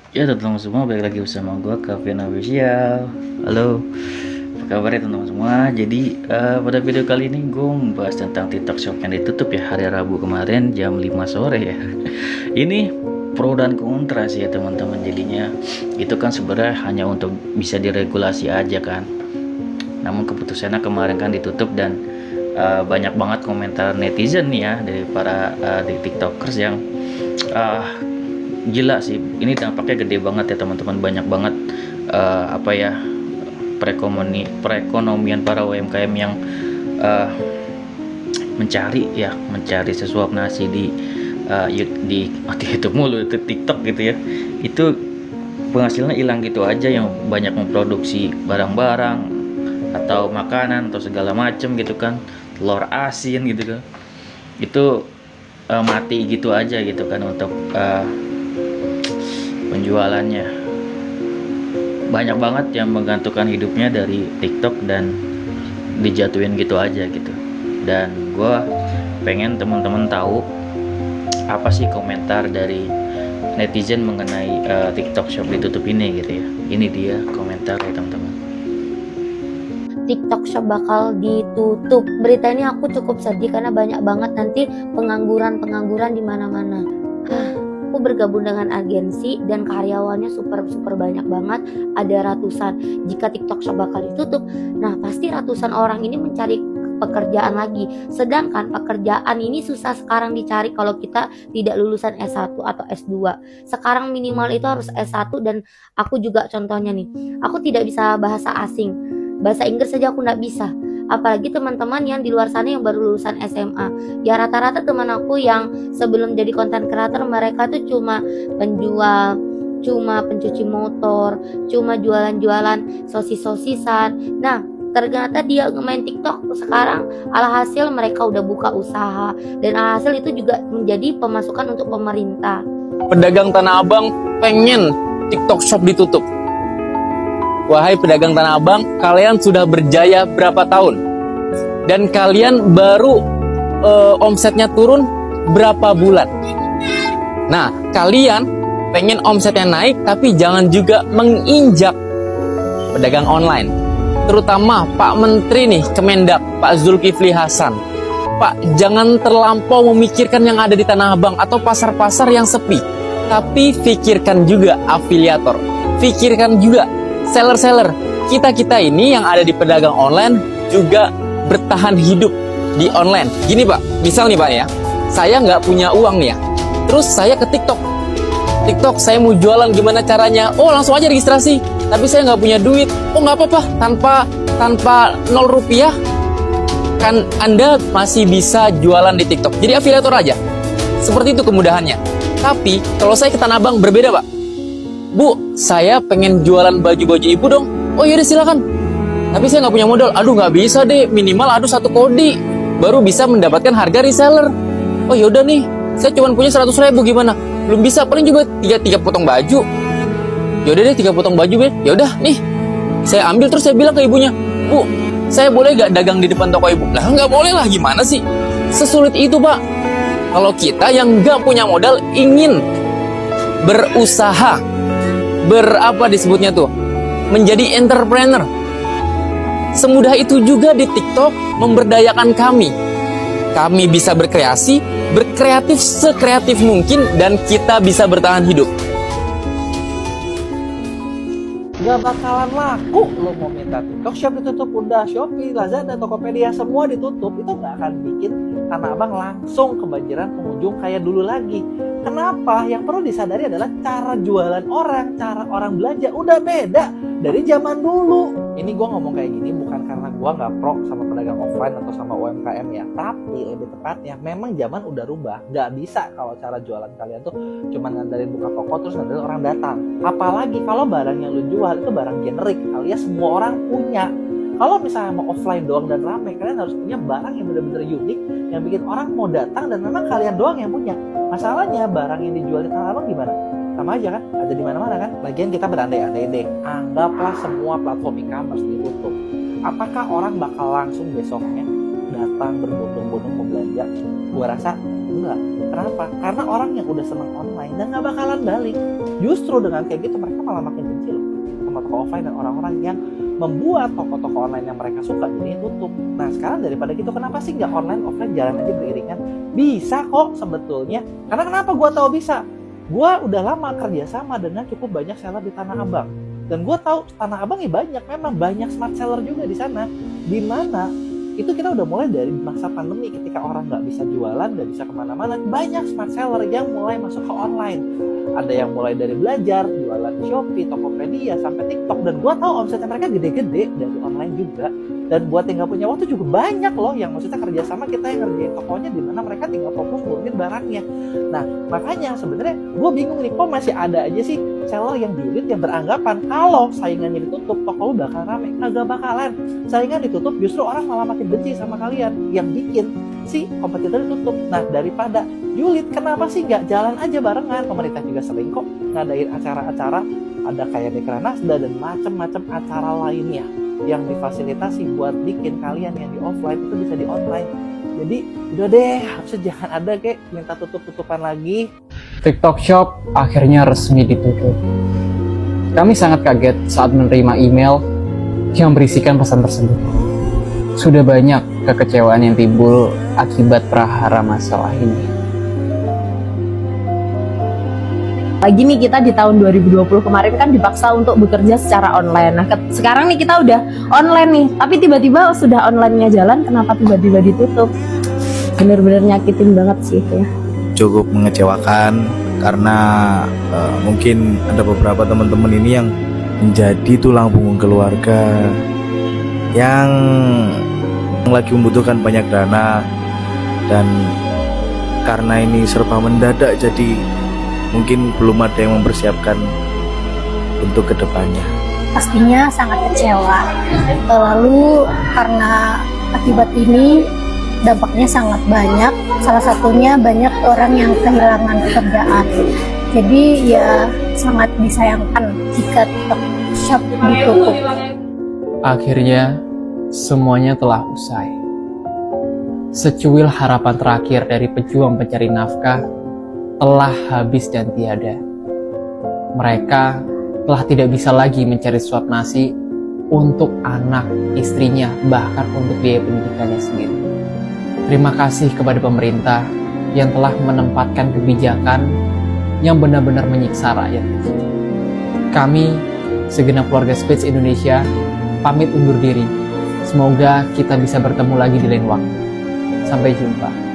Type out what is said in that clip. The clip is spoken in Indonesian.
Ya teman-teman semua, balik lagi bersama gue Kevin Official. Halo, apa kabar ya teman-teman semua? Jadi pada video kali ini gue membahas tentang TikTok Shop yang ditutup ya hari Rabu kemarin jam 5 sore ya. Ini pro dan kontra sih ya teman-teman. Jadinya itu kan sebenarnya hanya untuk bisa diregulasi aja kan. Namun keputusannya kemarin kan ditutup dan banyak banget komentar netizen nih ya dari para di TikTokers yang gila sih, ini dampaknya gede banget ya teman-teman. Banyak banget perekonomian para UMKM yang mencari sesuap nasi di YouTube mulu, itu TikTok gitu ya. Itu penghasilannya hilang gitu aja, yang banyak memproduksi barang-barang atau makanan atau segala macem gitu kan, telur asin gitu kan, itu mati gitu aja gitu kan untuk penjualannya. Banyak banget yang menggantungkan hidupnya dari TikTok dan dijatuhin gitu aja gitu. Dan gue pengen teman-teman tahu apa sih komentar dari netizen mengenai TikTok Shop ditutup ini gitu ya. Ini dia komentar ya teman-teman. TikTok Shop bakal ditutup. Berita ini aku cukup sedih karena banyak banget nanti pengangguran di mana-mana. Aku bergabung dengan agensi dan karyawannya super banyak banget, ada ratusan. Jika TikTok Shop bakal ditutup, nah pasti ratusan orang ini mencari pekerjaan lagi. Sedangkan pekerjaan ini susah sekarang dicari kalau kita tidak lulusan S1 atau S2. Sekarang minimal itu harus S1, dan aku juga contohnya nih, aku tidak bisa bahasa asing. Bahasa Inggris saja aku nggak bisa. Apalagi teman-teman yang di luar sana yang baru lulusan SMA. Ya rata-rata teman aku yang sebelum jadi konten creator, mereka tuh cuma penjual, cuma pencuci motor, cuma jualan-jualan sosis-sosisan. Nah, ternyata dia main TikTok sekarang, alhasil mereka udah buka usaha, dan alhasil itu juga menjadi pemasukan untuk pemerintah. Pedagang Tanah Abang pengen TikTok Shop ditutup. Wahai pedagang Tanah Abang, kalian sudah berjaya berapa tahun? Dan kalian baru omsetnya turun berapa bulan? Nah, kalian pengen omsetnya naik, tapi jangan juga menginjak pedagang online. Terutama Pak Menteri nih, Kemendak, Pak Zulkifli Hasan. Pak, jangan terlampau memikirkan yang ada di Tanah Abang atau pasar-pasar yang sepi. Tapi pikirkan juga afiliator. Pikirkan juga seller-seller. Kita ini yang ada di pedagang online juga bertahan hidup di online. Gini Pak, misal nih Pak ya, saya nggak punya uang nih ya, terus saya ke TikTok saya mau jualan, gimana caranya? Oh langsung aja registrasi, tapi saya nggak punya duit. Oh nggak apa-apa, tanpa 0 rupiah kan Anda masih bisa jualan di TikTok. Jadi afiliator aja, seperti itu kemudahannya. Tapi kalau saya ke Tanah Abang berbeda Pak. Bu, saya pengen jualan baju-baju ibu dong. Oh yaudah silakan. Tapi saya nggak punya modal. Aduh nggak bisa deh, minimal 1 kodi baru bisa mendapatkan harga reseller. Oh yaudah nih, saya cuma punya 100.000, gimana? Belum bisa, paling juga 3 potong baju. Yaudah deh 3 potong baju deh. Yaudah nih, saya ambil, terus saya bilang ke ibunya, Bu, saya boleh gak dagang di depan toko ibu? Lah nggak boleh lah, gimana sih? Sesulit itu Pak. Kalau kita yang nggak punya modal ingin berusaha, disebutnya tuh, menjadi entrepreneur, semudah itu juga di TikTok memberdayakan kami. Kami bisa berkreatif sekreatif mungkin, dan kita bisa bertahan hidup. Gak bakalan laku lo mau minta TikTok Shop ditutup. Udah Shopee, Lazada, Tokopedia semua ditutup, itu gak akan bikin Tanah Abang langsung kebanjiran pengunjung kayak dulu lagi. Kenapa? Yang perlu disadari adalah cara jualan orang, cara orang belanja udah beda dari zaman dulu. Ini gue ngomong kayak gini bukan karena gue gak pro sama pedagang offline atau sama UMKM ya, tapi lebih tepatnya memang zaman udah rubah. Gak bisa kalau cara jualan kalian tuh cuma ngandelin buka toko terus ngandelin orang datang. Apalagi kalau barang yang lu jual itu barang generik alias semua orang punya. Kalau misalnya mau offline doang dan rame, kalian harus punya barang yang benar-benar unik, yang bikin orang mau datang dan memang kalian doang yang punya. Masalahnya barang yang dijual di Tanah Abang gimana? Sama aja kan, ada di mana-mana kan. Lagian kita berandai-andai deh, anggaplah semua platform e-commerce ditutup. Apakah orang bakal langsung besoknya datang berbondong-bondong membelanja? Gua rasa Enggak. Kenapa? Karena orang yang udah senang online dan nggak bakalan balik. Justru dengan kayak gitu mereka malah makin benci loh sama toko offline dan orang-orang yang membuat toko-toko online yang mereka suka jadi tutup. Nah sekarang daripada gitu, kenapa sih nggak online offline jalan aja beriringan? Bisa kok sebetulnya. Karena kenapa gue tahu bisa? Gue udah lama kerja sama dengan cukup banyak seller di Tanah Abang. Dan gue tahu Tanah Abang ya banyak, memang banyak smart seller juga di sana. Di mana itu kita udah mulai dari masa pandemi ketika orang nggak bisa jualan, nggak bisa kemana-mana, banyak smart seller yang mulai masuk ke online. Ada yang mulai dari belajar, jualan Shopee, Tokopedia, sampai TikTok. Dan gue tahu omsetnya mereka gede-gede dari online juga. Dan buat yang nggak punya waktu juga banyak loh yang maksudnya kerja sama kita yang ngerjain tokonya, di mana mereka tinggal fokus ngurusin barangnya. Nah makanya sebenarnya gue bingung nih, kok masih ada aja sih seller yang julid yang beranggapan kalau saingannya ditutup toko lu bakal rame. Kagak bakalan. Saingan ditutup justru orang malah makin benci sama kalian yang bikin si kompetitor ditutup. Nah daripada julid, kenapa sih nggak jalan aja barengan? Pemerintah juga sering kok ngadain acara-acara, ada kayak Dekranasda dan macam-macam acara lainnya yang difasilitasi buat bikin kalian yang di offline itu bisa di online. Jadi udah deh, harusnya jangan ada kayak minta tutup-tutupan lagi. TikTok Shop akhirnya resmi ditutup. Kami sangat kaget saat menerima email yang berisikan pesan tersebut. Sudah banyak kekecewaan yang timbul akibat prahara masalah ini. Lagi nih kita di tahun 2020 kemarin kan dipaksa untuk bekerja secara online. Nah sekarang nih kita udah online nih, tapi tiba-tiba sudah online-nya jalan, kenapa tiba-tiba ditutup? Bener-bener nyakitin banget sih ya. Cukup mengecewakan karena mungkin ada beberapa teman-teman ini yang menjadi tulang punggung keluarga yang lagi membutuhkan banyak dana, dan karena ini serba mendadak jadi mungkin belum ada yang mempersiapkan untuk kedepannya. Pastinya sangat kecewa. Lalu karena akibat ini dampaknya sangat banyak. Salah satunya banyak orang yang kehilangan pekerjaan. Jadi ya sangat disayangkan jika TikTok Shop ditutup. Akhirnya semuanya telah usai. Secuil harapan terakhir dari pejuang pencari nafkah telah habis dan tiada. Mereka telah tidak bisa lagi mencari suap nasi untuk anak, istrinya, bahkan untuk biaya pendidikannya sendiri. Terima kasih kepada pemerintah yang telah menempatkan kebijakan yang benar-benar menyiksa rakyat kecil. Kami, segenap keluarga Speech Indonesia, pamit undur diri. Semoga kita bisa bertemu lagi di lain waktu. Sampai jumpa.